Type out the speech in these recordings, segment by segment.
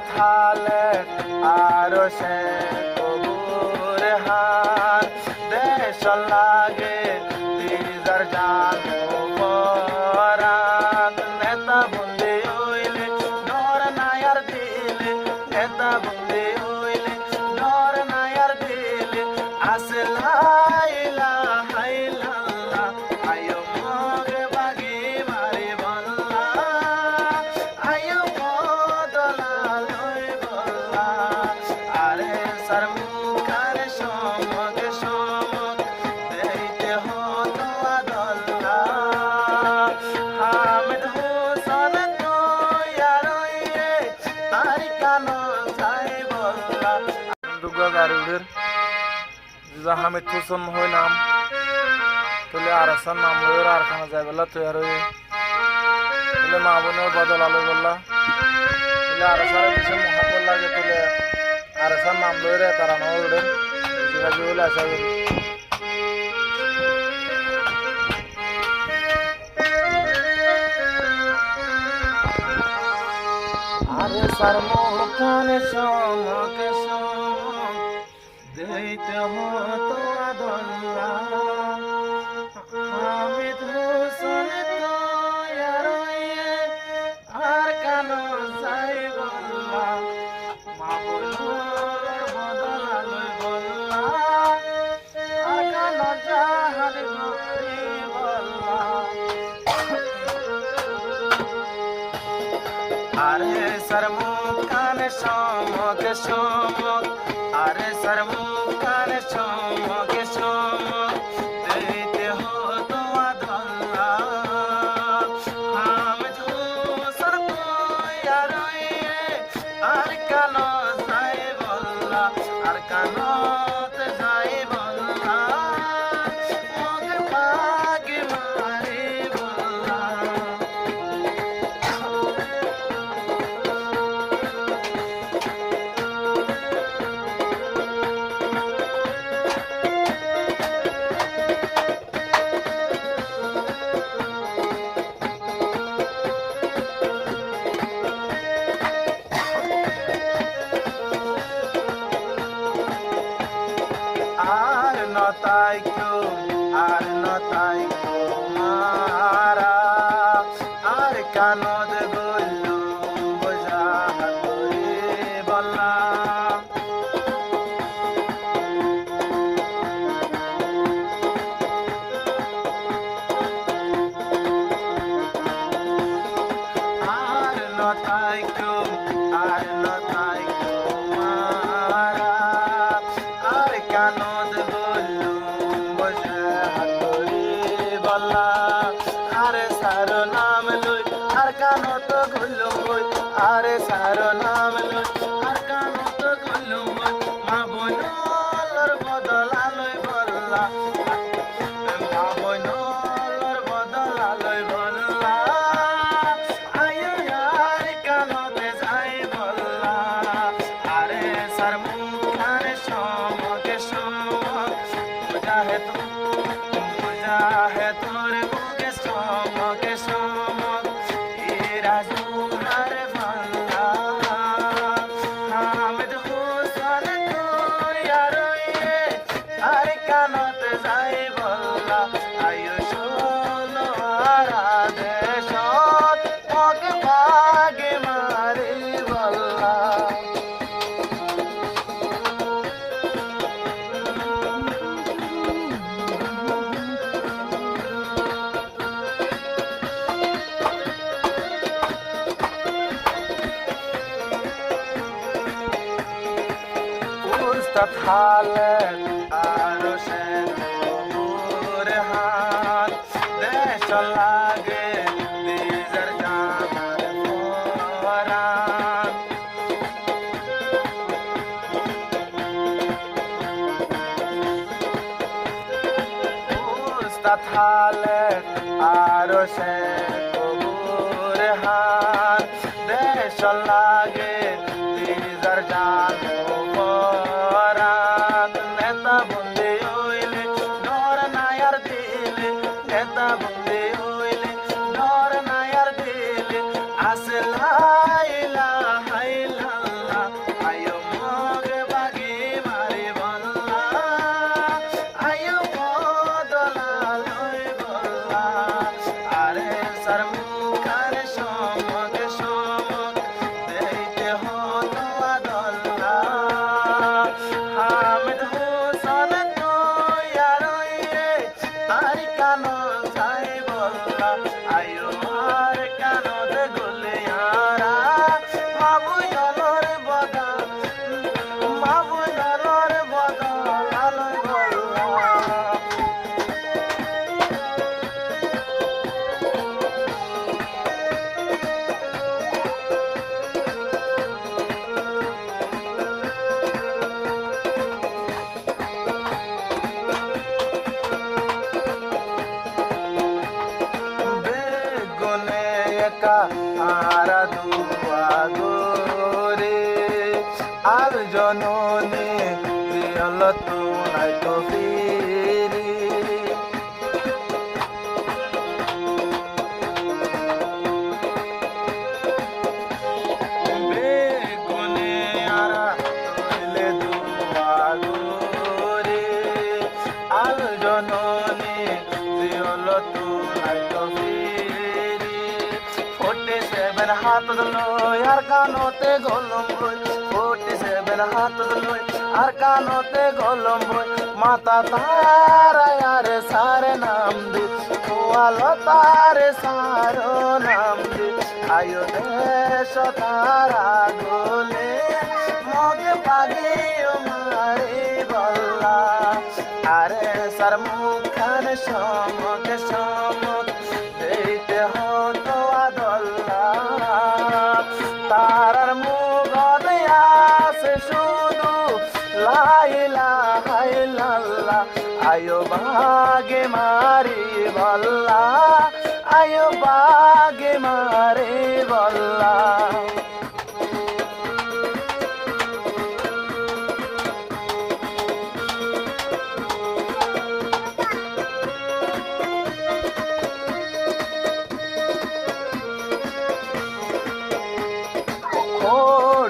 থালে আরো সে কবুর হান দেশ লাগে দিজার জান পরান নেতা বন্দে হইলে নর নায়ার দিলে নেতা বন্দে হইলে নর নায়ার দিলে আসলা ইলাহা ইল্লাল্লাহ আয়ো মগে বাগি মারি বল্লা আয়ো বদলা লই বল্লা আরে সরমুখার সমগ সমগ দেইতে হতো আদল্লা হামিদ হোসেন তো ইয়ারইয়ে তারিকানো যাই বল্লা দুগা গারুদের যা হামিদ হোসেন হই নাম তুলে আর আসার নাম হয়ে আর খানা যায় বললা তুই আর তুলে মা বোনের বদল আলো বললা তুলে আর আসার বেশি মহাপল লাগে তুলে আর আসার নাম লয়ে তারা নাম উঠে বুঝি বলে আশা করি আরে সার মুখানে সমকে সমক দেইতে হতো আদল্লা হামিদ হোসেন তো ইয়ারইয়ে আর কেন যাই বল্লা মা বোনের বদল আলোয় বল্লা আর কেন যাহার গতি বল্লা আরে সরমুখানে সমকে সমক আরে সরমুখানে সমকে সমক দেইতে হতো আদল্লা হামিদ হোসেন তো ইয়ারইয়ে আর কেন যাই বল্লা আর কেনতে যাই বল্লা মগে বাগি মারি বল্লা আর নতাই কেউ আর নতাই মারা আর কানদ গল্লু বোঝা করে বললা আর নতাই কেউ আর নতাই কেউ মারা আর কানদ গল্লু বোঝা করে বললা আরে সার নাম লই আর কানত গল্লু বই আরে সার নাম লই আর কানত গল্লু বই মা বোনর বদল আলোয় বললা মা বোনর বদল আলোয় বললা আয়ো আর কানতে যাই বললা আরে সার মুখানে সমকে সমক মুজাহে তোর মুখে সমকে সমক এ রাজুহার বললা হামিদ হোসেন তো ইয়ারইয়ে আর কানতে যাই বললা আয়ো শোনো আর দেশত মগে বাগে মারি বললা উস্তাদ খালেদ আরো সে কবুর হান দেশ লাগে দিজার জানার পরান উস্তাদ খালেদ আরো সে কবুর হান দেশ লাগে দিজার জানার পরান নেতা বন্দে হইলে নর নায়ার দিলে নেতা বন্দে হইলে নর নায়ার দিলে আসলা ইলাহা ইল্লাল্লাহ আর জননী প্রিয়ল তুনাই তো ফিরি বেগুনে আরা তৈলে দুয়াগুরে আর জননী প্রিয়ল তুনাই তো ফিরি 47 হাত লই আর কানতে গলম বই 47 হাত লই আর কানতে গলম বই মাতা তারা আর সারে নাম দি কোয়ালো তারে সারো নাম দি আয়ো দেশ তারা গোলে মগে পাগিও মারি বল্লা আরে সার মুখান সমক সমক দেইতে হতো আদল্লা তারার মুগদ আসে শুধু লাইলা হাইলাল্লা আয়ো বাগে মারি বল্লা আয়ো বাগে মারি বল্লা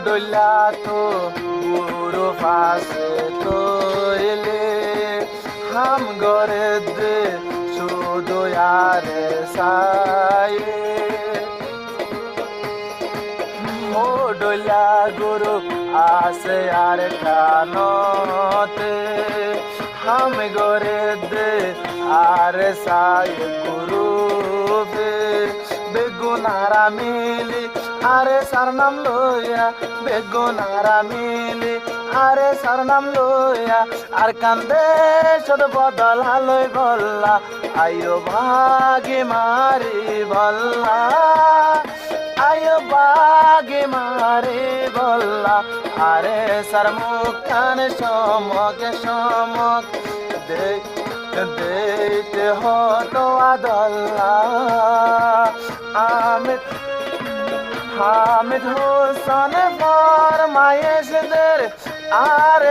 ডোলা তো গুরু ফাসে তোইলে হাম গরে দে শুধু আরে সায়ে ও ডোলা গুরু আসে আর কানতে হাম গরে দে আরে সায়ে গুরু বেগুনারা মিলি আরে সার নাম লইয়া বেগুনারা মিলি আরে সার নাম লইয়া আর কান্দে সদ বদল হালই বল্লা আয়ো ভাগে মারি বল্লা আয়ো বাগে মারি বল্লা আরে সার মুখান সমক সমক দেইতে হতো আদল্লা হামিদ হোসেন ফরমায়েশদের আর